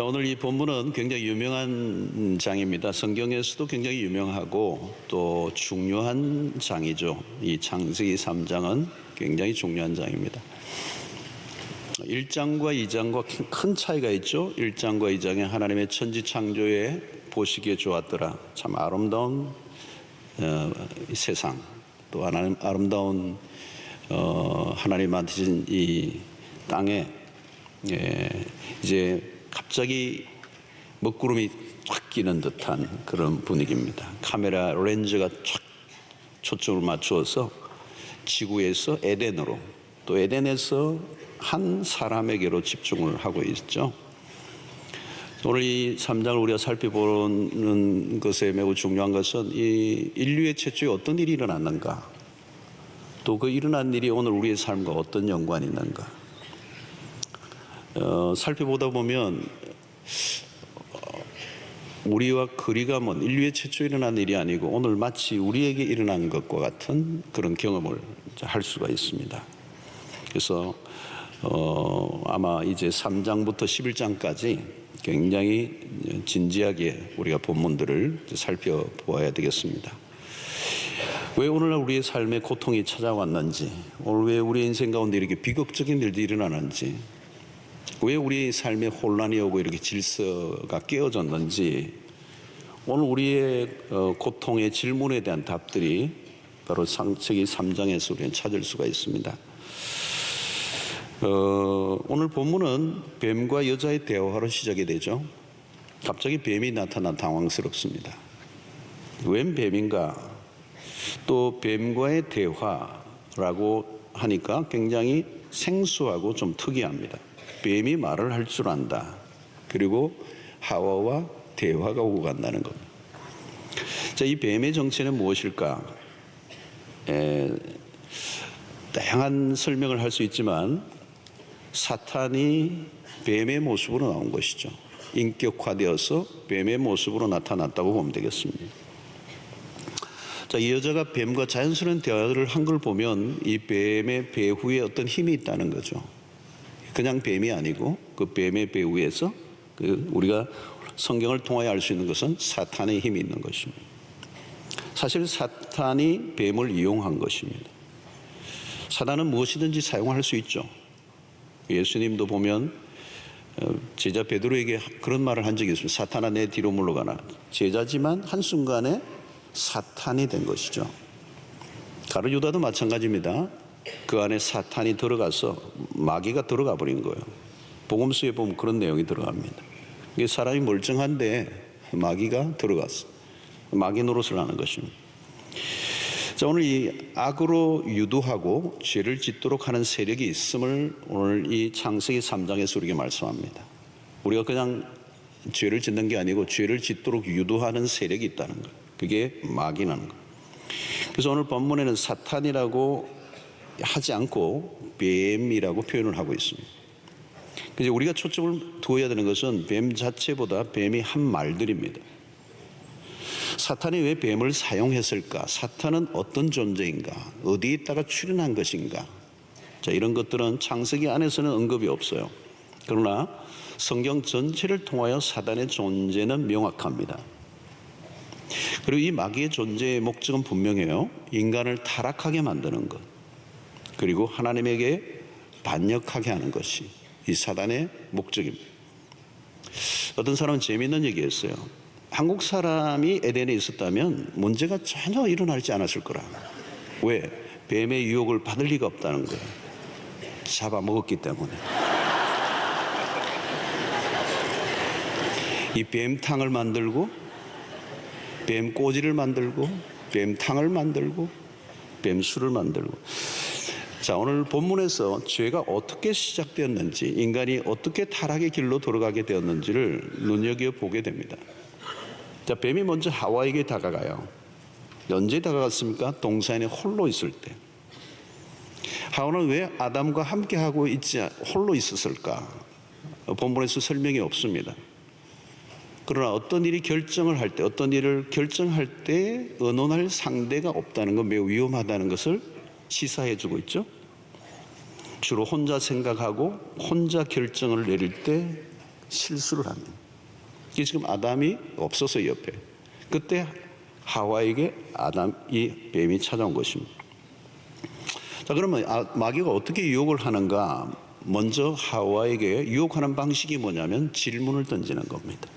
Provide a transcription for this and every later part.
자, 오늘 이 본문은 굉장히 유명한 장입니다. 성경에서도 굉장히 유명하고 또 중요한 장이죠. 이 창세기 3장은 굉장히 중요한 장입니다. 1장과 2장과 큰 차이가 있죠. 1장과 2장에 하나님의 천지 창조에 보시기에 좋았더라. 참 아름다운 세상, 또 하나님 아름다운 하나님 만드신 이 땅에 이제 갑자기 먹구름이 쫙 끼는 듯한 그런 분위기입니다. 카메라 렌즈가 쫙 초점을 맞추어서 지구에서 에덴으로, 또 에덴에서 한 사람에게로 집중을 하고 있죠. 오늘 이 3장을 우리가 살펴보는 것에 매우 중요한 것은 이 인류의 최초에 어떤 일이 일어났는가, 또 그 일어난 일이 오늘 우리의 삶과 어떤 연관이 있는가. 살펴보다 보면 우리와 거리가 먼 인류의 최초 일어난 일이 아니고 오늘 마치 우리에게 일어난 것과 같은 그런 경험을 할 수가 있습니다. 그래서 아마 이제 3장부터 11장까지 굉장히 진지하게 우리가 본문들을 살펴보아야 되겠습니다. 왜 오늘날 우리의 삶에 고통이 찾아왔는지, 오늘 왜 우리의 인생 가운데 이렇게 비극적인 일들이 일어나는지, 왜 우리 삶에 혼란이 오고 이렇게 질서가 깨어졌는지, 오늘 우리의 고통의 질문에 대한 답들이 바로 창세기 3장에서 우리는 찾을 수가 있습니다. 오늘 본문은 뱀과 여자의 대화로 시작이 되죠. 갑자기 뱀이 나타나 당황스럽습니다. 웬 뱀인가? 또 뱀과의 대화라고 하니까 굉장히 생소하고 좀 특이합니다. 뱀이 말을 할 줄 안다. 그리고 하와와 대화가 오고 간다는 겁니다. 자, 이 뱀의 정체는 무엇일까? 다양한 설명을 할 수 있지만 사탄이 뱀의 모습으로 나온 것이죠. 인격화되어서 뱀의 모습으로 나타났다고 보면 되겠습니다. 자, 이 여자가 뱀과 자연스러운 대화를 한 걸 보면 이 뱀의 배후에 어떤 힘이 있다는 거죠. 그냥 뱀이 아니고 그 뱀의 배후에서 우리가 성경을 통하여 알 수 있는 것은 사탄의 힘이 있는 것입니다. 사실 사탄이 뱀을 이용한 것입니다. 사탄은 무엇이든지 사용할 수 있죠. 예수님도 보면 제자 베드로에게 그런 말을 한 적이 있습니다. 사탄아 내 뒤로 물러가라. 제자지만 한순간에 사탄이 된 것이죠. 가룟 유다도 마찬가지입니다. 그 안에 사탄이 들어가서 마귀가 들어가 버린 거예요. 복음서에 보면 그런 내용이 들어갑니다. 이게 사람이 멀쩡한데 마귀가 들어갔어. 마귀 노릇을 하는 것입니다. 자, 오늘 이 악으로 유도하고 죄를 짓도록 하는 세력이 있음을 오늘 이 창세기 3장에서 우리에게 말씀합니다. 우리가 그냥 죄를 짓는 게 아니고 죄를 짓도록 유도하는 세력이 있다는 거예요. 그게 마귀라는 거예요. 그래서 오늘 본문에는 사탄이라고 하지 않고 뱀이라고 표현을 하고 있습니다. 이제 우리가 초점을 두어야 되는 것은 뱀 자체보다 뱀이 한 말들입니다. 사탄이 왜 뱀을 사용했을까? 사탄은 어떤 존재인가? 어디에 있다가 출현한 것인가? 자, 이런 것들은 창세기 안에서는 언급이 없어요. 그러나 성경 전체를 통하여 사단의 존재는 명확합니다. 그리고 이 마귀의 존재의 목적은 분명해요. 인간을 타락하게 만드는 것, 그리고 하나님에게 반역하게 하는 것이 이 사단의 목적입니다. 어떤 사람은 재미있는 얘기했어요. 한국 사람이 에덴에 있었다면 문제가 전혀 일어나지 않았을 거라. 왜? 뱀의 유혹을 받을 리가 없다는 거예요. 잡아먹었기 때문에. 이 뱀탕을 만들고, 뱀 꼬지를 만들고, 뱀탕을 만들고, 뱀술을 만들고. 자, 오늘 본문에서 죄가 어떻게 시작되었는지, 인간이 어떻게 타락의 길로 돌아가게 되었는지를 눈여겨보게 됩니다. 자, 뱀이 먼저 하와에게 다가가요. 언제 다가갔습니까? 동산에 홀로 있을 때. 하와는 왜 아담과 함께하고 있지 홀로 있었을까? 본문에서 설명이 없습니다. 그러나 어떤 일이 결정을 할 때, 어떤 일을 결정할 때 의논할 상대가 없다는 건 매우 위험하다는 것을 시사해 주고 있죠. 주로 혼자 생각하고 혼자 결정을 내릴 때 실수를 합니다. 이게 지금 아담이 없어서 옆에. 그때 하와에게 이 뱀이 찾아온 것입니다. 자, 그러면 마귀가 어떻게 유혹을 하는가? 먼저 하와에게 유혹하는 방식이 뭐냐면 질문을 던지는 겁니다.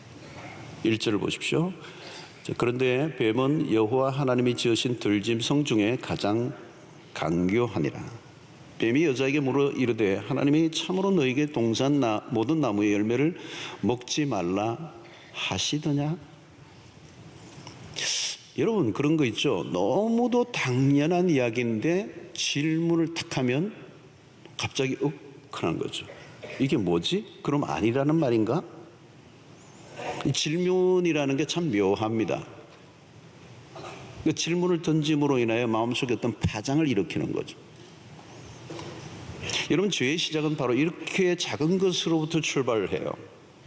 1절을 보십시오. 자, 그런데 뱀은 여호와 하나님이 지으신 들짐승 중에 가장 강교하니라. 뱀이 여자에게 물어 이르되 하나님이 참으로 너에게 동산 모든 나무의 열매를 먹지 말라 하시더냐? 여러분, 그런 거 있죠. 너무도 당연한 이야기인데 질문을 탁 하면 갑자기 하는 거죠. 이게 뭐지? 그럼 아니라는 말인가? 이 질문이라는 게 참 묘합니다. 그 질문을 던짐으로 인하여 마음속에 어떤 파장을 일으키는 거죠. 여러분, 죄의 시작은 바로 이렇게 작은 것으로부터 출발을 해요.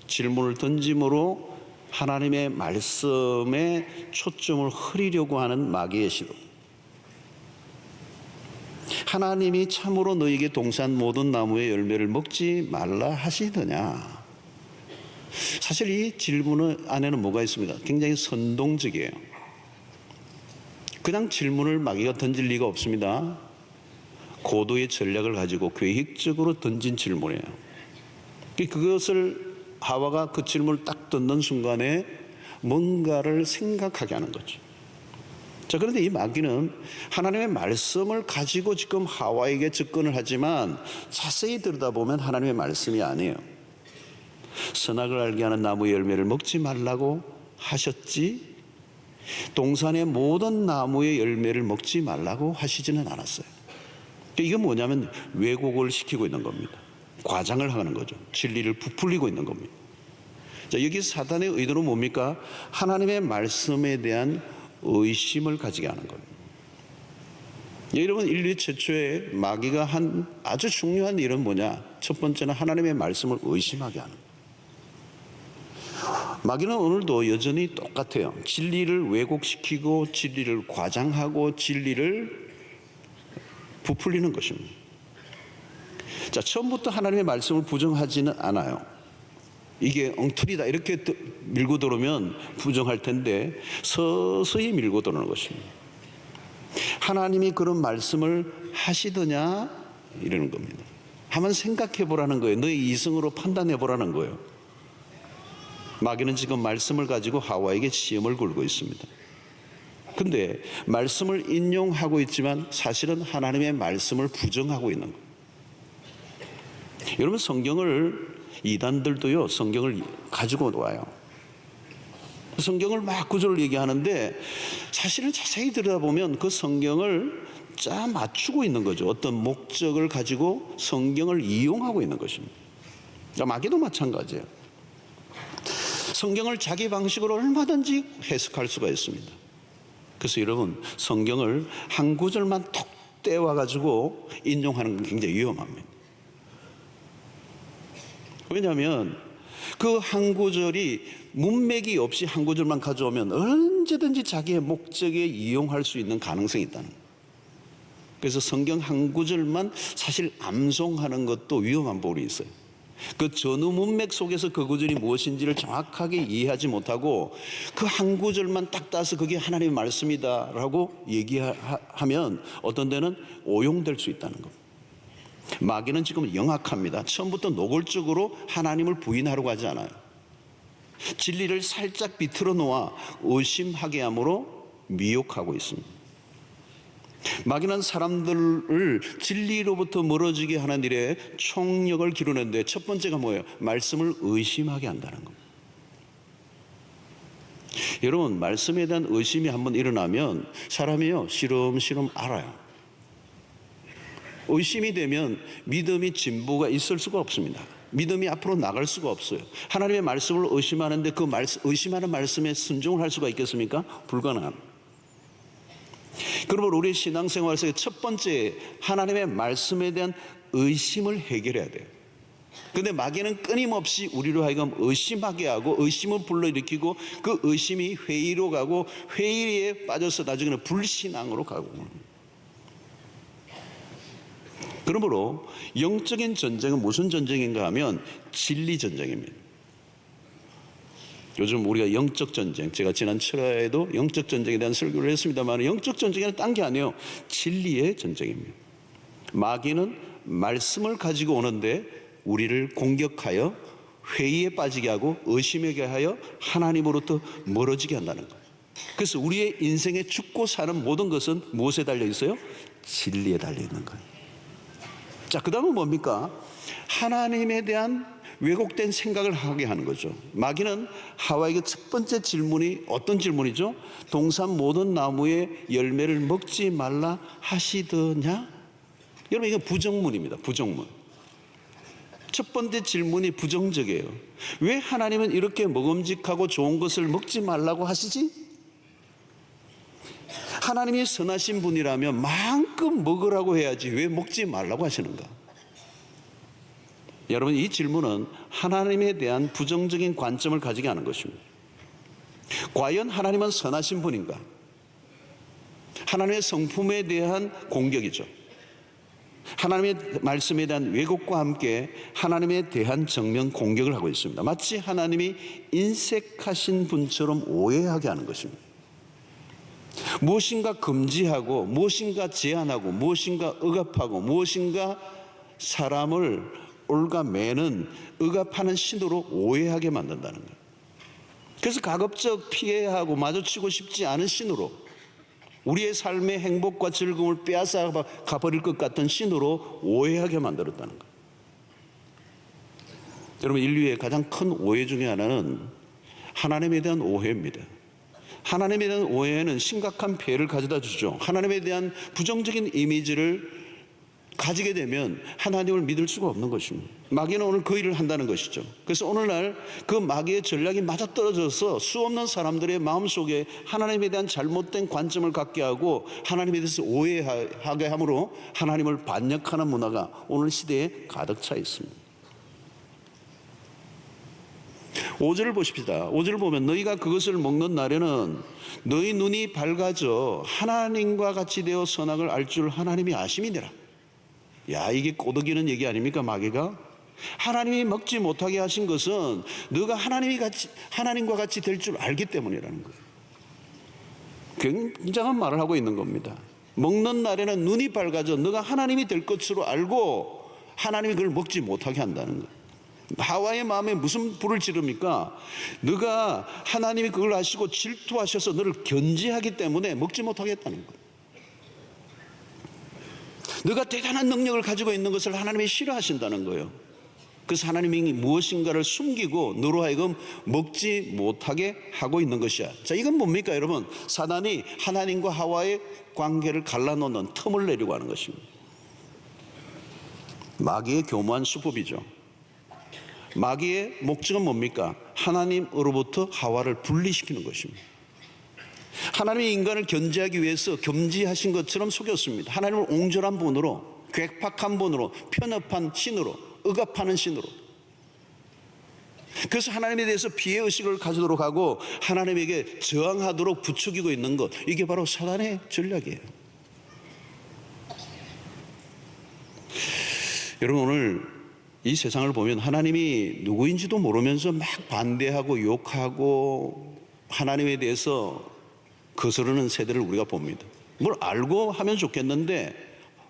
질문을 던짐으로 하나님의 말씀에 초점을 흐리려고 하는 마귀의 시도. 하나님이 참으로 너에게 동산 모든 나무의 열매를 먹지 말라 하시더냐? 사실 이 질문 안에는 뭐가 있습니다. 굉장히 선동적이에요. 그냥 질문을 마귀가 던질 리가 없습니다. 고도의 전략을 가지고 계획적으로 던진 질문이에요. 그것을 하와가 그 질문을 딱 던는 순간에 뭔가를 생각하게 하는 거죠. 자, 그런데 이 마귀는 하나님의 말씀을 가지고 지금 하와에게 접근을 하지만 자세히 들여다보면 하나님의 말씀이 아니에요. 선악을 알게 하는 나무의 열매를 먹지 말라고 하셨지 동산의 모든 나무의 열매를 먹지 말라고 하시지는 않았어요. 이게 뭐냐면 왜곡을 시키고 있는 겁니다. 과장을 하는 거죠. 진리를 부풀리고 있는 겁니다. 자, 여기 사단의 의도는 뭡니까? 하나님의 말씀에 대한 의심을 가지게 하는 겁니다. 여러분, 인류 최초의 마귀가 한 아주 중요한 일은 뭐냐? 첫 번째는 하나님의 말씀을 의심하게 하는 거예요. 마귀는 오늘도 여전히 똑같아요. 진리를 왜곡시키고 진리를 과장하고 진리를 부풀리는 것입니다. 자, 처음부터 하나님의 말씀을 부정하지는 않아요. 이게 엉터리다 이렇게 밀고 들어오면 부정할 텐데 서서히 밀고 들어오는 것입니다. 하나님이 그런 말씀을 하시더냐 이러는 겁니다. 한번 생각해 보라는 거예요. 너의 이성으로 판단해 보라는 거예요. 마귀는 지금 말씀을 가지고 하와에게 시험을 걸고 있습니다. 근데 말씀을 인용하고 있지만 사실은 하나님의 말씀을 부정하고 있는 거예요. 여러분, 성경을 이단들도요, 성경을 가지고 와요. 성경을 막 구절을 얘기하는데 사실은 자세히 들여다보면 그 성경을 짜 맞추고 있는 거죠. 어떤 목적을 가지고 성경을 이용하고 있는 것입니다. 마귀도 마찬가지예요. 성경을 자기 방식으로 얼마든지 해석할 수가 있습니다. 그래서 여러분, 성경을 한 구절만 톡 떼와가지고 인용하는 건 굉장히 위험합니다. 왜냐하면 그 한 구절이 문맥이 없이 한 구절만 가져오면 언제든지 자기의 목적에 이용할 수 있는 가능성이 있다는 거예요. 그래서 성경 한 구절만 사실 암송하는 것도 위험한 부분이 있어요. 그 전후 문맥 속에서 그 구절이 무엇인지를 정확하게 이해하지 못하고 그 한 구절만 딱 따서 그게 하나님의 말씀이다라고 얘기하면 어떤 데는 오용될 수 있다는 겁니다. 마귀는 지금 영악합니다. 처음부터 노골적으로 하나님을 부인하려고 하지 않아요. 진리를 살짝 비틀어 놓아 의심하게 함으로 미혹하고 있습니다. 마귀는 사람들을 진리로부터 멀어지게 하는 일에 총력을 기르는데 첫 번째가 뭐예요? 말씀을 의심하게 한다는 겁니다. 여러분, 말씀에 대한 의심이 한번 일어나면 사람이요 시름시름 알아요. 의심이 되면 믿음이 진보가 있을 수가 없습니다. 믿음이 앞으로 나갈 수가 없어요. 하나님의 말씀을 의심하는데 그 의심하는 말씀에 순종을 할 수가 있겠습니까? 불가능합니다. 그러면 우리 신앙생활에서 첫 번째 하나님의 말씀에 대한 의심을 해결해야 돼요. 그런데 마귀는 끊임없이 우리로 하여금 의심하게 하고 의심을 불러일으키고 그 의심이 회의로 가고 회의에 빠져서 나중에는 불신앙으로 가고. 그러므로 영적인 전쟁은 무슨 전쟁인가 하면 진리 전쟁입니다. 요즘 우리가 영적 전쟁, 제가 지난 7화에도 영적 전쟁에 대한 설교를 했습니다만 영적 전쟁은 딴 게 아니에요. 진리의 전쟁입니다. 마귀는 말씀을 가지고 오는데 우리를 공격하여 회의에 빠지게 하고 의심하게 하여 하나님으로부터 멀어지게 한다는 거예요. 그래서 우리의 인생에 죽고 사는 모든 것은 무엇에 달려 있어요? 진리에 달려 있는 거예요. 자, 그 다음은 뭡니까? 하나님에 대한 왜곡된 생각을 하게 하는 거죠. 마귀는 하와에게 첫 번째 질문이 어떤 질문이죠? 동산 모든 나무의 열매를 먹지 말라 하시더냐? 여러분, 이거 부정문입니다. 부정문. 첫 번째 질문이 부정적이에요. 왜 하나님은 이렇게 먹음직하고 좋은 것을 먹지 말라고 하시지? 하나님이 선하신 분이라면 마음껏 먹으라고 해야지 왜 먹지 말라고 하시는가? 여러분, 이 질문은 하나님에 대한 부정적인 관점을 가지게 하는 것입니다. 과연 하나님은 선하신 분인가? 하나님의 성품에 대한 공격이죠. 하나님의 말씀에 대한 왜곡과 함께 하나님에 대한 정면 공격을 하고 있습니다. 마치 하나님이 인색하신 분처럼 오해하게 하는 것입니다. 무엇인가 금지하고 무엇인가 제한하고 무엇인가 억압하고 무엇인가 사람을 올가매는 억압하는 신으로 오해하게 만든다는 거예요. 그래서 가급적 피해하고 마주치고 싶지 않은 신으로, 우리의 삶의 행복과 즐거움을 빼앗아 가버릴 것 같은 신으로 오해하게 만들었다는 거예요. 여러분, 인류의 가장 큰 오해 중에 하나는 하나님에 대한 오해입니다. 하나님에 대한 오해는 심각한 피해를 가져다 주죠. 하나님에 대한 부정적인 이미지를 가지게 되면 하나님을 믿을 수가 없는 것입니다. 마귀는 오늘 그 일을 한다는 것이죠. 그래서 오늘날 그 마귀의 전략이 맞아떨어져서 수없는 사람들의 마음속에 하나님에 대한 잘못된 관점을 갖게 하고 하나님에 대해서 오해하게 함으로 하나님을 반역하는 문화가 오늘 시대에 가득 차 있습니다. 5절을 보십시다. 5절을 보면 너희가 그것을 먹는 날에는 너희 눈이 밝아져 하나님과 같이 되어 선악을 알 줄 하나님이 아심이니라. 야, 이게 꼬드기는 얘기 아닙니까? 마귀가 하나님이 먹지 못하게 하신 것은 너가 하나님과 같이 될 줄 알기 때문이라는 거예요. 굉장한 말을 하고 있는 겁니다. 먹는 날에는 눈이 밝아져 너가 하나님이 될 것으로 알고 하나님이 그걸 먹지 못하게 한다는 거예요. 하와의 마음에 무슨 불을 지릅니까? 너가 하나님이 그걸 아시고 질투하셔서 너를 견제하기 때문에 먹지 못하게 했다는 거예요. 너가 대단한 능력을 가지고 있는 것을 하나님이 싫어하신다는 거예요. 그래서 하나님이 무엇인가를 숨기고 너로 하여금 먹지 못하게 하고 있는 것이야. 자, 이건 뭡니까, 여러분? 사단이 하나님과 하와의 관계를 갈라놓는 틈을 내려고 하는 것입니다. 마귀의 교묘한 수법이죠. 마귀의 목적은 뭡니까? 하나님으로부터 하와를 분리시키는 것입니다. 하나님이 인간을 견제하기 위해서 겸지하신 것처럼 속였습니다. 하나님을 옹졸한 분으로, 괴팍한 분으로, 편협한 신으로, 억압하는 신으로. 그래서 하나님에 대해서 피해의식을 가지도록 하고 하나님에게 저항하도록 부추기고 있는 것, 이게 바로 사단의 전략이에요. 여러분, 오늘 이 세상을 보면 하나님이 누구인지도 모르면서 막 반대하고 욕하고 하나님에 대해서 거스르는 세대를 우리가 봅니다. 뭘 알고 하면 좋겠는데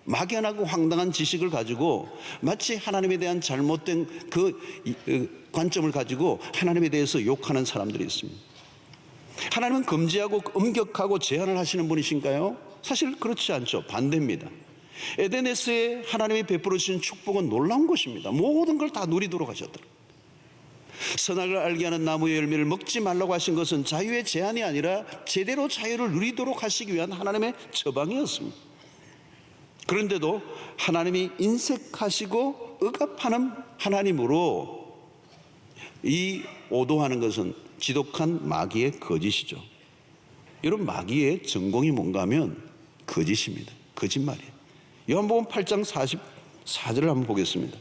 막연하고 황당한 지식을 가지고 마치 하나님에 대한 잘못된 그 관점을 가지고 하나님에 대해서 욕하는 사람들이 있습니다. 하나님은 금지하고 엄격하고 제한을 하시는 분이신가요? 사실 그렇지 않죠. 반대입니다. 에덴에서의 하나님이 베풀어 주신 축복은 놀라운 것입니다. 모든 걸 다 누리도록 하셨더라고요. 선악을 알게 하는 나무의 열매를 먹지 말라고 하신 것은 자유의 제한이 아니라 제대로 자유를 누리도록 하시기 위한 하나님의 처방이었습니다. 그런데도 하나님이 인색하시고 억압하는 하나님으로 이 오도하는 것은 지독한 마귀의 거짓이죠. 여러분, 마귀의 전공이 뭔가 하면 거짓입니다. 거짓말이에요. 요한복음 8장 44절을 한번 보겠습니다.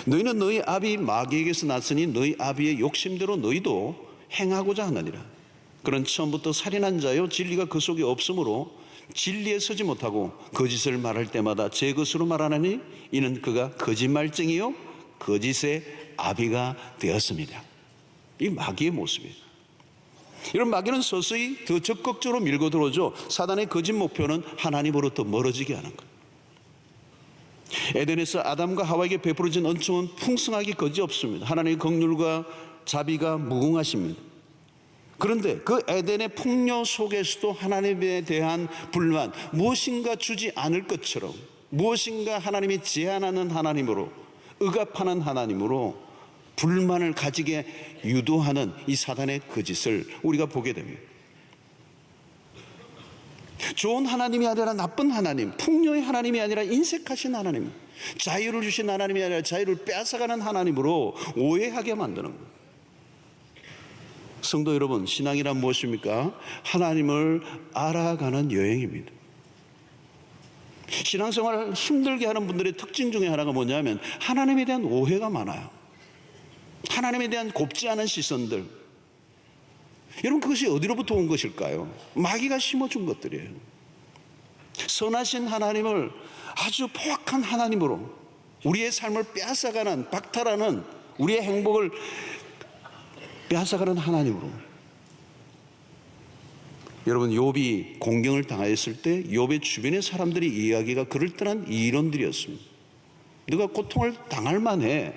너희는 너희 아비 마귀에게서 났으니 너희 아비의 욕심대로 너희도 행하고자 하느니라. 그는 처음부터 살인한 자요 진리가 그 속에 없으므로 진리에 서지 못하고 거짓을 말할 때마다 제 것으로 말하나니 이는 그가 거짓말쟁이요 거짓의 아비가 되었습니다. 이 마귀의 모습이에요. 이런 마귀는 서서히 더 적극적으로 밀고 들어오죠. 사단의 거짓 목표는 하나님으로부터 멀어지게 하는 거예요. 에덴에서 아담과 하와에게 베풀어진 은총은 풍성하기 거지없습니다. 하나님의 긍휼과 자비가 무궁하십니다. 그런데 그 에덴의 풍요 속에서도 하나님에 대한 불만, 무엇인가 주지 않을 것처럼, 무엇인가 하나님이 제한하는 하나님으로, 억압하는 하나님으로 불만을 가지게 유도하는 이 사단의 거짓을 우리가 보게 됩니다. 좋은 하나님이 아니라 나쁜 하나님, 풍요의 하나님이 아니라 인색하신 하나님, 자유를 주신 하나님이 아니라 자유를 뺏어가는 하나님으로 오해하게 만드는 거예요. 성도 여러분, 신앙이란 무엇입니까? 하나님을 알아가는 여행입니다. 신앙생활을 힘들게 하는 분들의 특징 중에 하나가 뭐냐면 하나님에 대한 오해가 많아요. 하나님에 대한 곱지 않은 시선들. 여러분, 그것이 어디로부터 온 것일까요? 마귀가 심어준 것들이에요. 선하신 하나님을 아주 포악한 하나님으로, 우리의 삶을 빼앗아가는, 박탈하는, 우리의 행복을 빼앗아가는 하나님으로. 여러분, 욥이 공경을 당하였을 때 욥의 주변의 사람들의 이야기가 그럴듯한 이론들이었습니다. 누가 고통을 당할 만해.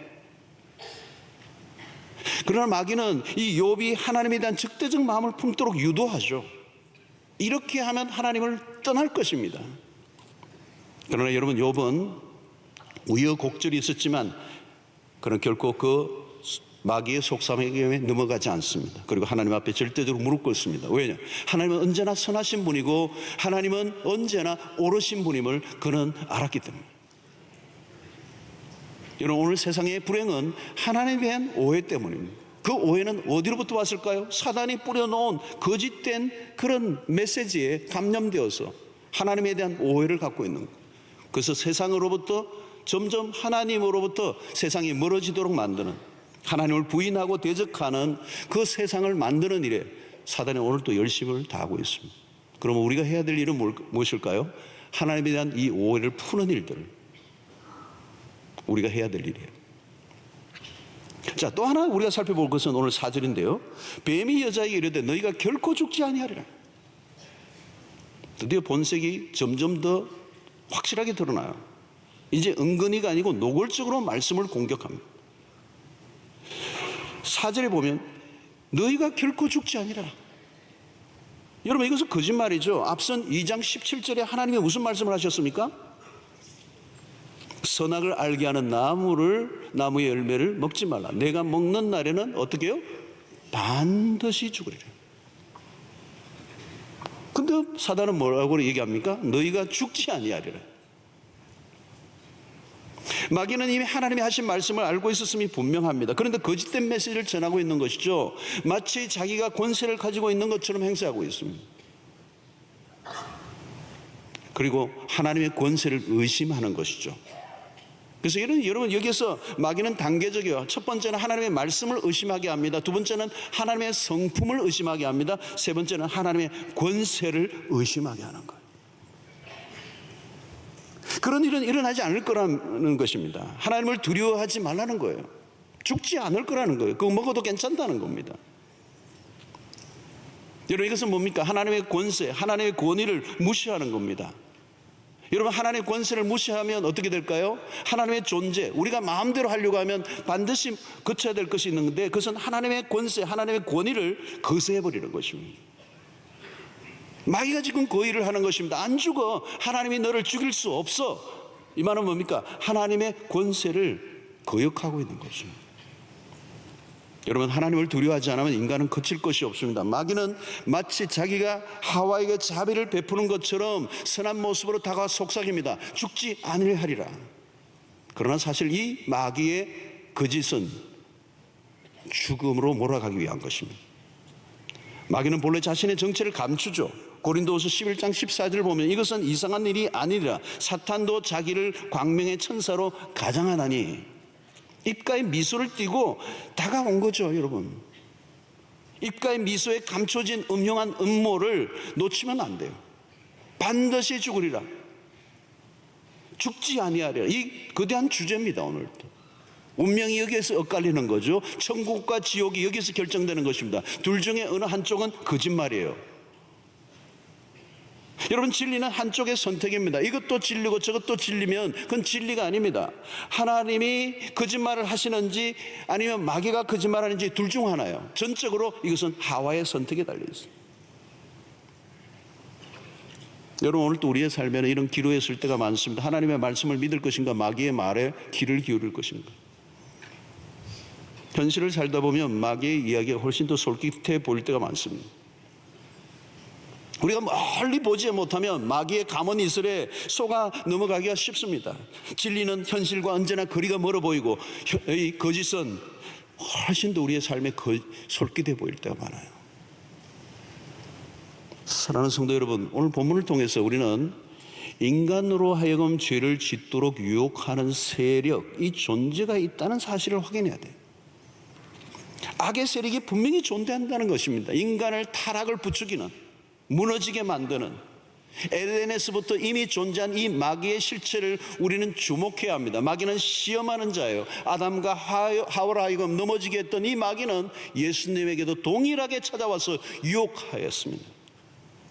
그러나 마귀는 이 욥이 하나님에 대한 적대적 마음을 품도록 유도하죠. 이렇게 하면 하나님을 떠날 것입니다. 그러나 여러분, 욥은 우여곡절이 있었지만 그는 결코 그 마귀의 속삭임에 넘어가지 않습니다. 그리고 하나님 앞에 절대적으로 무릎 꿇습니다. 왜냐? 하나님은 언제나 선하신 분이고 하나님은 언제나 옳으신 분임을 그는 알았기 때문에. 여러분, 오늘 세상의 불행은 하나님에 대한 오해 때문입니다. 그 오해는 어디로부터 왔을까요? 사단이 뿌려놓은 거짓된 그런 메시지에 감염되어서 하나님에 대한 오해를 갖고 있는 거예요. 그래서 세상으로부터 점점 하나님으로부터 세상이 멀어지도록 만드는, 하나님을 부인하고 대적하는 그 세상을 만드는 일에 사단이 오늘도 열심을 다하고 있습니다. 그러면 우리가 해야 될 일은 무엇일까요? 하나님에 대한 이 오해를 푸는 일들을 우리가 해야 될 일이에요. 자, 또 하나 우리가 살펴볼 것은 오늘 4절인데요. 뱀이 여자에게 이르되 너희가 결코 죽지 아니하리라. 드디어 본색이 점점 더 확실하게 드러나요. 이제 은근히가 아니고 노골적으로 말씀을 공격합니다. 4절에 보면 너희가 결코 죽지 아니라. 여러분, 이것은 거짓말이죠. 앞선 2장 17절에 하나님이 무슨 말씀을 하셨습니까? 선악을 알게 하는 나무의 열매를 먹지 말라. 내가 먹는 날에는 어떻게 해요? 반드시 죽으리라. 근데 사단은 뭐라고 얘기합니까? 너희가 죽지 아니하리라. 마귀는 이미 하나님이 하신 말씀을 알고 있었음이 분명합니다. 그런데 거짓된 메시지를 전하고 있는 것이죠. 마치 자기가 권세를 가지고 있는 것처럼 행세하고 있습니다. 그리고 하나님의 권세를 의심하는 것이죠. 그래서 여러분, 여기서 마귀는 단계적이에요. 첫 번째는 하나님의 말씀을 의심하게 합니다. 두 번째는 하나님의 성품을 의심하게 합니다. 세 번째는 하나님의 권세를 의심하게 하는 거예요. 그런 일은 일어나지 않을 거라는 것입니다. 하나님을 두려워하지 말라는 거예요. 죽지 않을 거라는 거예요. 그거 먹어도 괜찮다는 겁니다. 여러분, 이것은 뭡니까? 하나님의 권세, 하나님의 권위를 무시하는 겁니다. 여러분, 하나님의 권세를 무시하면 어떻게 될까요? 하나님의 존재, 우리가 마음대로 하려고 하면 반드시 거쳐야 될 것이 있는데 그것은 하나님의 권세, 하나님의 권위를 거스해버리는 것입니다. 마귀가 지금 그 일을 하는 것입니다. 안 죽어. 하나님이 너를 죽일 수 없어. 이 말은 뭡니까? 하나님의 권세를 거역하고 있는 것입니다. 여러분, 하나님을 두려워하지 않으면 인간은 거칠 것이 없습니다. 마귀는 마치 자기가 하와에게 자비를 베푸는 것처럼 선한 모습으로 다가와 속삭입니다. 죽지 아니하리라. 그러나 사실 이 마귀의 거짓은 죽음으로 몰아가기 위한 것입니다. 마귀는 본래 자신의 정체를 감추죠. 고린도후서 11장 14절을 보면 이것은 이상한 일이 아니라 사탄도 자기를 광명의 천사로 가장하나니. 입가에 미소를 띠고 다가온 거죠, 여러분. 입가에 미소에 감춰진 음흉한 음모를 놓치면 안 돼요. 반드시 죽으리라. 죽지 아니하리라. 이 거대한 주제입니다, 오늘도. 운명이 여기에서 엇갈리는 거죠. 천국과 지옥이 여기서 결정되는 것입니다. 둘 중에 어느 한쪽은 거짓말이에요. 여러분, 진리는 한쪽의 선택입니다. 이것도 진리고 저것도 진리면 그건 진리가 아닙니다. 하나님이 거짓말을 하시는지 아니면 마귀가 거짓말하는지 둘 중 하나예요. 전적으로 이것은 하와의 선택에 달려있어요. 여러분, 오늘도 우리의 삶에는 이런 기로에 설 때가 많습니다. 하나님의 말씀을 믿을 것인가, 마귀의 말에 귀를 기울일 것인가. 현실을 살다 보면 마귀의 이야기가 훨씬 더 솔깃해 보일 때가 많습니다. 우리가 멀리 보지 못하면 마귀의 감언 이슬에 속아 넘어가기가 쉽습니다. 진리는 현실과 언제나 거리가 멀어 보이고 이 거짓은 훨씬 더 우리의 삶에 솔깃해 보일 때가 많아요. 사랑하는 성도 여러분, 오늘 본문을 통해서 우리는 인간으로 하여금 죄를 짓도록 유혹하는 세력, 이 존재가 있다는 사실을 확인해야 돼요. 악의 세력이 분명히 존재한다는 것입니다. 인간을 타락을 부추기는, 무너지게 만드는, 에덴에서부터 이미 존재한 이 마귀의 실체를 우리는 주목해야 합니다. 마귀는 시험하는 자예요. 아담과 하와로 하여금 넘어지게 했던 이 마귀는 예수님에게도 동일하게 찾아와서 유혹하였습니다.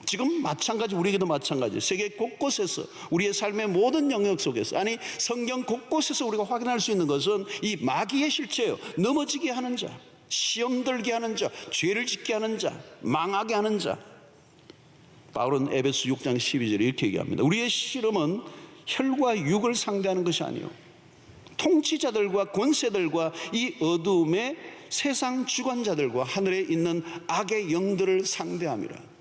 지금 마찬가지, 우리에게도 마찬가지. 세계 곳곳에서, 우리의 삶의 모든 영역 속에서, 아니 성경 곳곳에서 우리가 확인할 수 있는 것은 이 마귀의 실체예요. 넘어지게 하는 자, 시험 들게 하는 자, 죄를 짓게 하는 자, 망하게 하는 자. 바울은 에베소 6장 12절에 이렇게 얘기합니다. 우리의 씨름은 혈과 육을 상대하는 것이 아니요, 통치자들과 권세들과 이 어두움의 세상 주관자들과 하늘에 있는 악의 영들을 상대함이라.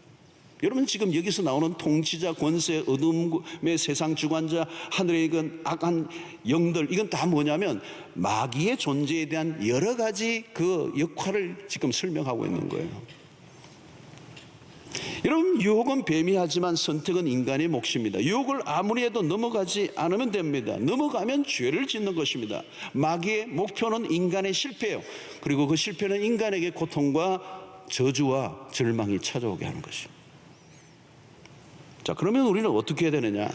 여러분, 지금 여기서 나오는 통치자, 권세, 어둠의 세상 주관자, 하늘에 있는 악한 영들, 이건 다 뭐냐면 마귀의 존재에 대한 여러 가지 그 역할을 지금 설명하고 있는 거예요. 여러분, 유혹은 뱀이 하지만 선택은 인간의 몫입니다. 유혹을 아무리 해도 넘어가지 않으면 됩니다. 넘어가면 죄를 짓는 것입니다. 마귀의 목표는 인간의 실패예요. 그리고 그 실패는 인간에게 고통과 저주와 절망이 찾아오게 하는 것입니다. 자, 그러면 우리는 어떻게 해야 되느냐?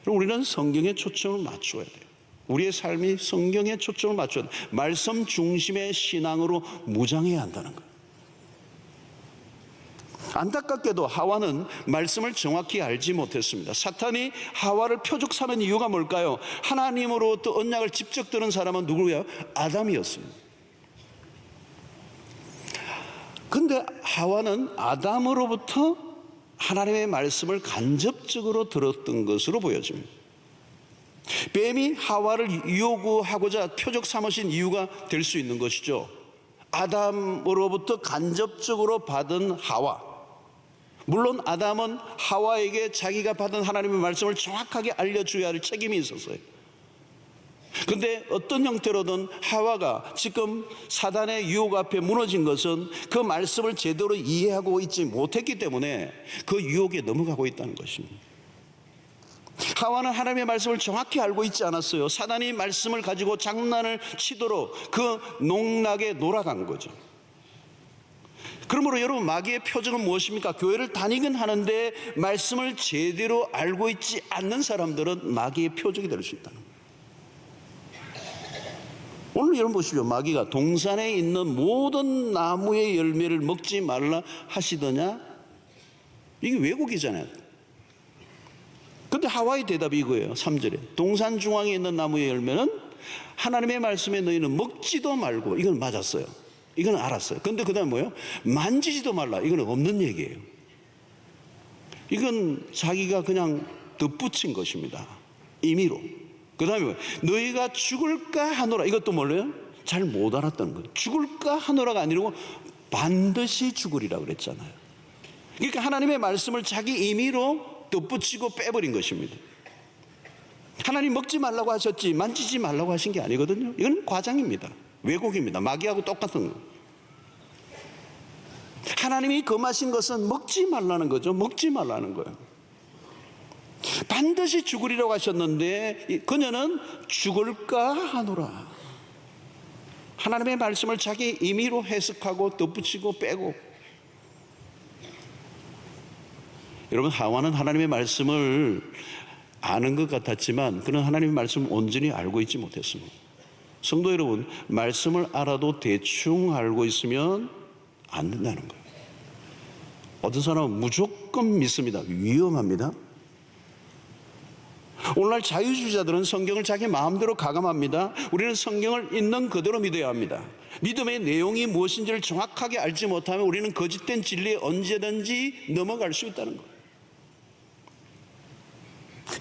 그럼 우리는 성경에 초점을 맞춰야 돼요. 우리의 삶이 성경에 초점을 맞춰야 돼요. 말씀 중심의 신앙으로 무장해야 한다는 거예요. 안타깝게도 하와는 말씀을 정확히 알지 못했습니다. 사탄이 하와를 표적 삼은 이유가 뭘까요? 하나님으로부터 언약을 직접 들은 사람은 누구예요? 아담이었습니다. 그런데 하와는 아담으로부터 하나님의 말씀을 간접적으로 들었던 것으로 보여집니다. 뱀이 하와를 유혹하고자 표적 삼으신 이유가 될 수 있는 것이죠. 아담으로부터 간접적으로 받은 하와. 물론 아담은 하와에게 자기가 받은 하나님의 말씀을 정확하게 알려줘야 할 책임이 있었어요. 그런데 어떤 형태로든 하와가 지금 사단의 유혹 앞에 무너진 것은 그 말씀을 제대로 이해하고 있지 못했기 때문에 그 유혹에 넘어가고 있다는 것입니다. 하와는 하나님의 말씀을 정확히 알고 있지 않았어요. 사단이 말씀을 가지고 장난을 치도록 그 농락에 놀아간 거죠. 그러므로 여러분, 마귀의 표적은 무엇입니까? 교회를 다니긴 하는데 말씀을 제대로 알고 있지 않는 사람들은 마귀의 표적이 될 수 있다는 거예요. 오늘 여러분 보십시오. 마귀가 동산에 있는 모든 나무의 열매를 먹지 말라 하시더냐? 이게 왜곡이잖아요. 근데 하와의 대답이 이거예요. 3절에 동산 중앙에 있는 나무의 열매는 하나님의 말씀에 너희는 먹지도 말고, 이건 맞았어요. 이건 알았어요. 근데 그 다음에 뭐예요? 만지지도 말라. 이건 없는 얘기예요. 이건 자기가 그냥 덧붙인 것입니다. 임의로. 그 다음에 너희가 죽을까 하노라. 이것도 몰라요? 잘 못 알았다는 거예요. 죽을까 하노라가 아니고 반드시 죽으리라 그랬잖아요. 그러니까 하나님의 말씀을 자기 임의로 덧붙이고 빼버린 것입니다. 하나님 먹지 말라고 하셨지 만지지 말라고 하신 게 아니거든요. 이건 과장입니다. 왜곡입니다. 마귀하고 똑같은 거예요. 하나님이 금하신 것은 먹지 말라는 거죠. 먹지 말라는 거예요. 반드시 죽으리라고 하셨는데 그녀는 죽을까 하노라. 하나님의 말씀을 자기 임의로 해석하고 덧붙이고 빼고. 여러분, 하와는 하나님의 말씀을 아는 것 같았지만 그는 하나님의 말씀을 온전히 알고 있지 못했습니다. 성도 여러분, 말씀을 알아도 대충 알고 있으면 안 된다는 거예요. 어떤 사람은 무조건 믿습니다. 위험합니다. 오늘날 자유주의자들은 성경을 자기 마음대로 가감합니다. 우리는 성경을 있는 그대로 믿어야 합니다. 믿음의 내용이 무엇인지를 정확하게 알지 못하면 우리는 거짓된 진리에 언제든지 넘어갈 수 있다는 거예요.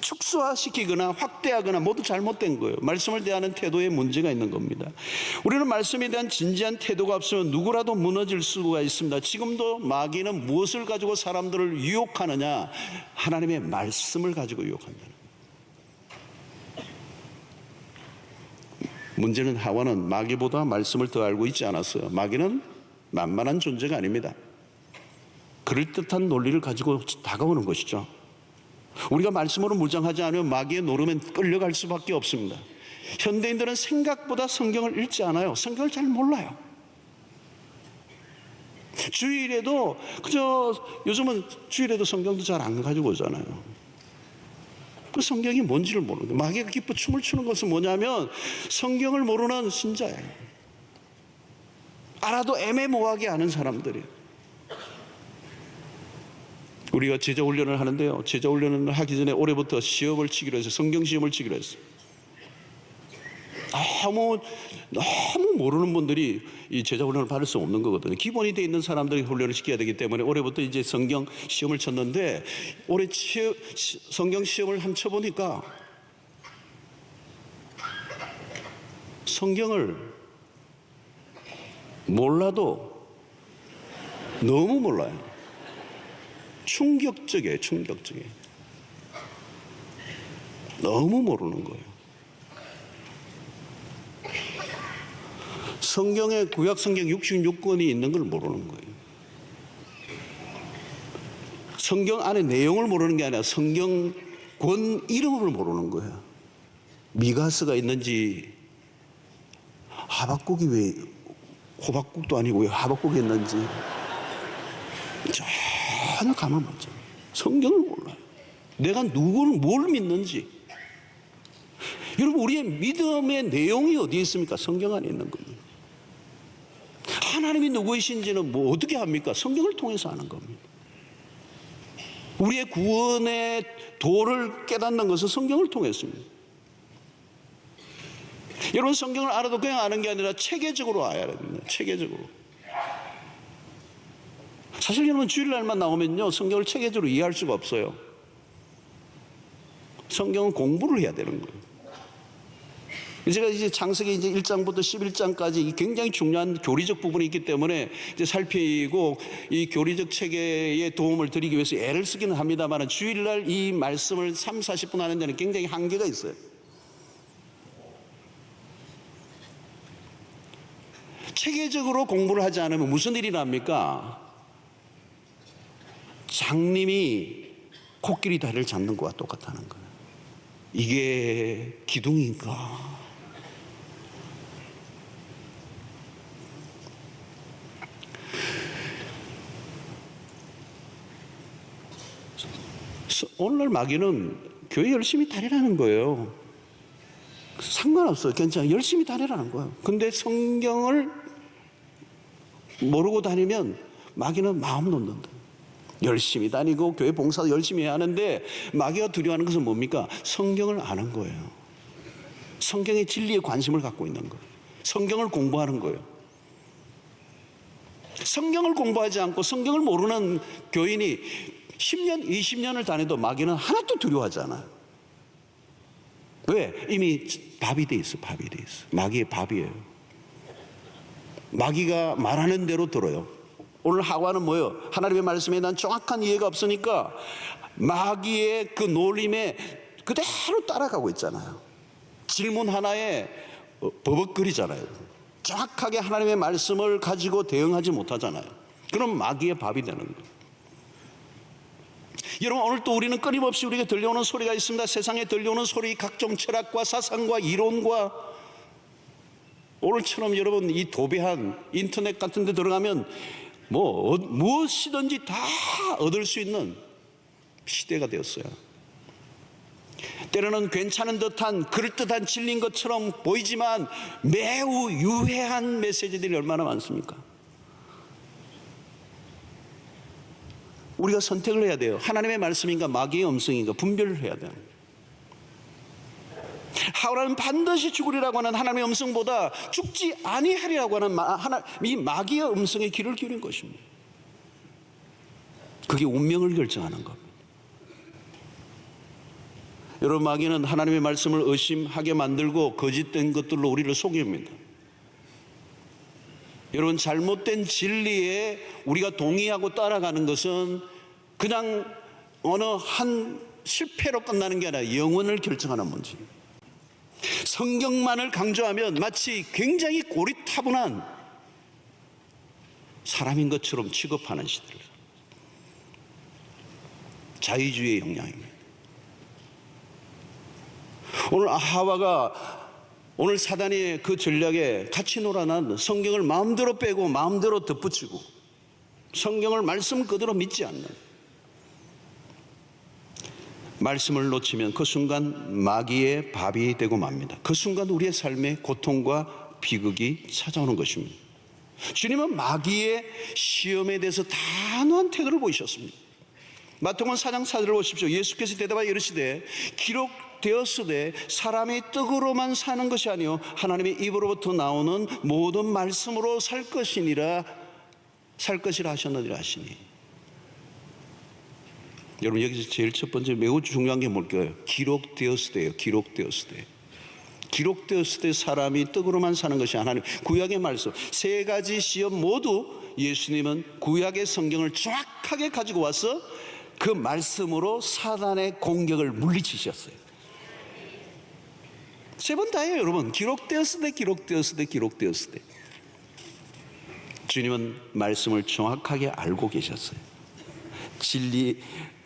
축소화시키거나 확대하거나 모두 잘못된 거예요. 말씀을 대하는 태도에 문제가 있는 겁니다. 우리는 말씀에 대한 진지한 태도가 없으면 누구라도 무너질 수가 있습니다. 지금도 마귀는 무엇을 가지고 사람들을 유혹하느냐? 하나님의 말씀을 가지고 유혹한다는 거예요. 문제는 하와는 마귀보다 말씀을 더 알고 있지 않았어요. 마귀는 만만한 존재가 아닙니다. 그럴듯한 논리를 가지고 다가오는 것이죠. 우리가 말씀으로 무장하지 않으면 마귀의 노름에 끌려갈 수밖에 없습니다. 현대인들은 생각보다 성경을 읽지 않아요. 성경을 잘 몰라요. 주일에도 요즘은 주일에도 성경도 잘 안 가지고 오잖아요. 그 성경이 뭔지를 모르는데, 마귀가 기뻐 춤을 추는 것은 뭐냐면 성경을 모르는 신자예요. 알아도 애매모호하게 아는 사람들이에요. 우리가 제자훈련을 하는데요, 제자훈련을 하기 전에 올해부터 시험을 치기로 해서 성경 시험을 치기로 했어요. 너무 모르는 분들이 이 제자훈련을 받을 수 없는 거거든요. 기본이 돼 있는 사람들이 훈련을 시켜야 되기 때문에 올해부터 이제 성경 시험을 쳤는데, 올해 성경 시험을 한번 쳐보니까 성경을 몰라도 너무 몰라요. 충격적이에요. 너무 모르는 거예요. 성경에 구약 성경 66권이 있는 걸 모르는 거예요. 성경 안에 내용을 모르는 게 아니라 성경권 이름을 모르는 거예요. 미가스가 있는지, 하박국이 왜 호박국도 아니고 왜 하박국이 있는지 전혀 감을 못 잡아요. 성경을 몰라요. 내가 뭘 믿는지. 여러분, 우리의 믿음의 내용이 어디에 있습니까? 성경 안에 있는 겁니다. 하나님이 누구이신지는 뭐 어떻게 합니까? 성경을 통해서 아는 겁니다. 우리의 구원의 도를 깨닫는 것은 성경을 통했습니다. 여러분, 성경을 알아도 그냥 아는 게 아니라 체계적으로 알아야 됩니다. 체계적으로. 사실 여러분, 주일날만 나오면요, 성경을 체계적으로 이해할 수가 없어요. 성경은 공부를 해야 되는 거예요. 제가 이제 창세기 이제 1장부터 11장까지 굉장히 중요한 교리적 부분이 있기 때문에 이제 살피고 이 교리적 체계에 도움을 드리기 위해서 애를 쓰기는 합니다만, 주일날 이 말씀을 30-40분 하는 데는 굉장히 한계가 있어요. 체계적으로 공부를 하지 않으면 무슨 일이 납니까? 장님이 코끼리 다리를 잡는 것과 똑같다는 거예요. 이게 기둥인가? 오늘날 마귀는 교회 열심히 다니라는 거예요. 상관없어요. 괜찮아요. 열심히 다니라는 거예요. 근데 성경을 모르고 다니면 마귀는 마음 놓는다. 열심히 다니고 교회 봉사도 열심히 해야 하는데, 마귀가 두려워하는 것은 뭡니까? 성경을 아는 거예요. 성경의 진리에 관심을 갖고 있는 거예요. 성경을 공부하는 거예요. 성경을 공부하지 않고 성경을 모르는 교인이 10년, 20년을 다녀도 마귀는 하나도 두려워하지 않아요. 왜? 이미 밥이 돼 있어. 마귀의 밥이에요. 마귀가 말하는 대로 들어요. 오늘 하와는 뭐예요? 하나님의 말씀에 대한 정확한 이해가 없으니까 마귀의 그 놀림에 그대로 따라가고 있잖아요. 질문 하나에 버벅거리잖아요. 정확하게 하나님의 말씀을 가지고 대응하지 못하잖아요. 그럼 마귀의 밥이 되는 거예요. 여러분, 오늘 또 우리는 끊임없이 우리에게 들려오는 소리가 있습니다. 세상에 들려오는 소리, 각종 철학과 사상과 이론과, 오늘처럼 여러분 이 도배한 인터넷 같은 데 들어가면 무엇이든지 다 얻을 수 있는 시대가 되었어요. 때로는 괜찮은 듯한 그럴듯한 진리인 것처럼 보이지만 매우 유해한 메시지들이 얼마나 많습니까? 우리가 선택을 해야 돼요. 하나님의 말씀인가 마귀의 음성인가 분별을 해야 돼요. 하울은 반드시 죽으리라고 하는 하나님의 음성보다 죽지 아니하리라고 하는 이 마귀의 음성에 귀를 기울인 것입니다. 그게 운명을 결정하는 겁니다. 여러분, 마귀는 하나님의 말씀을 의심하게 만들고 거짓된 것들로 우리를 속입니다. 여러분, 잘못된 진리에 우리가 동의하고 따라가는 것은 그냥 어느 한 실패로 끝나는 게 아니라 영혼을 결정하는 문제입니다. 성경만을 강조하면 마치 굉장히 고리타분한 사람인 것처럼 취급하는 시대를, 자유주의의 영향입니다. 오늘 하와가 오늘 사단의 그 전략에 같이 놀아난 성경을 마음대로 빼고 마음대로 덧붙이고 성경을 말씀 그대로 믿지 않는, 말씀을 놓치면 그 순간 마귀의 밥이 되고 맙니다. 그 순간 우리의 삶에 고통과 비극이 찾아오는 것입니다. 주님은 마귀의 시험에 대해서 단호한 태도를 보이셨습니다. 마태복음 4장 4절을 보십시오. 예수께서 대답하여 이르시되 기록되었으되 사람이 떡으로만 사는 것이 아니요 하나님의 입으로부터 나오는 모든 말씀으로 살 것이라 하셨느니라 하시니. 여러분, 여기서 제일 첫 번째 매우 중요한 게 뭘까요? 기록되었으되요. 기록되었으되. 기록되었으되 사람이 떡으로만 사는 것이 하나님. 구약의 말씀 세 가지 시험 모두 예수님은 구약의 성경을 정확하게 가지고 와서 그 말씀으로 사단의 공격을 물리치셨어요. 세 번 다예요, 여러분. 기록되었으되 기록되었으되 기록되었으되. 주님은 말씀을 정확하게 알고 계셨어요.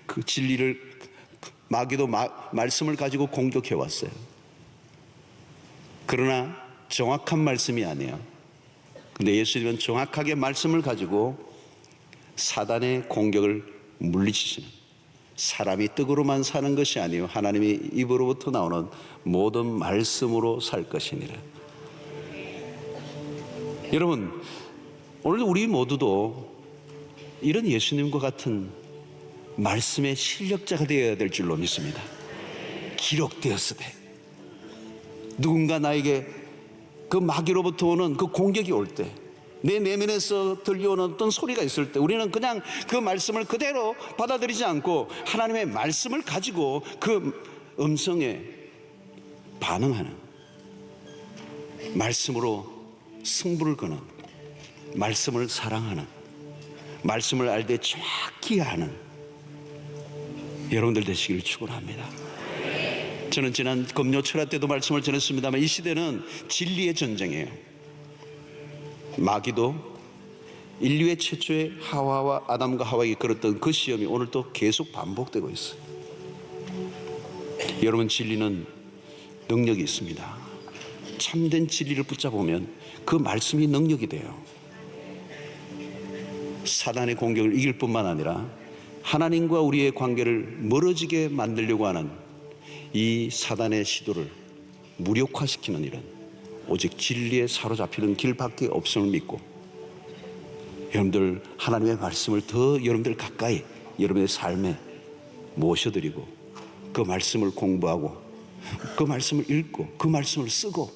그 진리를 마귀도 말씀을 가지고 공격해 왔어요. 그러나 정확한 말씀이 아니에요. 근데 예수님은 정확하게 말씀을 가지고 사단의 공격을 물리치시는, 사람이 떡으로만 사는 것이 아니요 하나님의 입으로부터 나오는 모든 말씀으로 살 것이니라. 여러분, 오늘 우리 모두도 이런 예수님과 같은 말씀의 실력자가 되어야 될 줄로 믿습니다. 기록되었으되. 누군가 나에게 그 마귀로부터 오는 그 공격이 올 때, 내 내면에서 들려오는 어떤 소리가 있을 때 우리는 그냥 그 말씀을 그대로 받아들이지 않고 하나님의 말씀을 가지고 그 음성에 반응하는, 말씀으로 승부를 거는, 말씀을 사랑하는, 말씀을 알 때 정확히 아는 여러분들 되시기를 축원합니다. 저는 지난 금요 철학 때도 말씀을 전했습니다만 이 시대는 진리의 전쟁이에요. 마귀도 인류의 최초의 하와와 아담과 하와에게 걸었던 그 시험이 오늘 또 계속 반복되고 있어요. 여러분, 진리는 능력이 있습니다. 참된 진리를 붙잡으면 그 말씀이 능력이 돼요. 사단의 공격을 이길 뿐만 아니라 하나님과 우리의 관계를 멀어지게 만들려고 하는 이 사단의 시도를 무력화시키는 일은 오직 진리에 사로잡히는 길밖에 없음을 믿고, 여러분들 하나님의 말씀을 더 여러분들 가까이 여러분의 삶에 모셔드리고 그 말씀을 공부하고 그 말씀을 읽고 그 말씀을 쓰고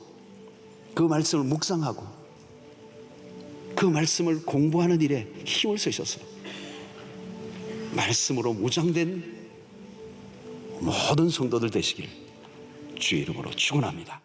그 말씀을 묵상하고 그 말씀을 공부하는 일에 힘을 쓰셔서 말씀으로 무장된 모든 성도들 되시길 주의 이름으로 축원합니다.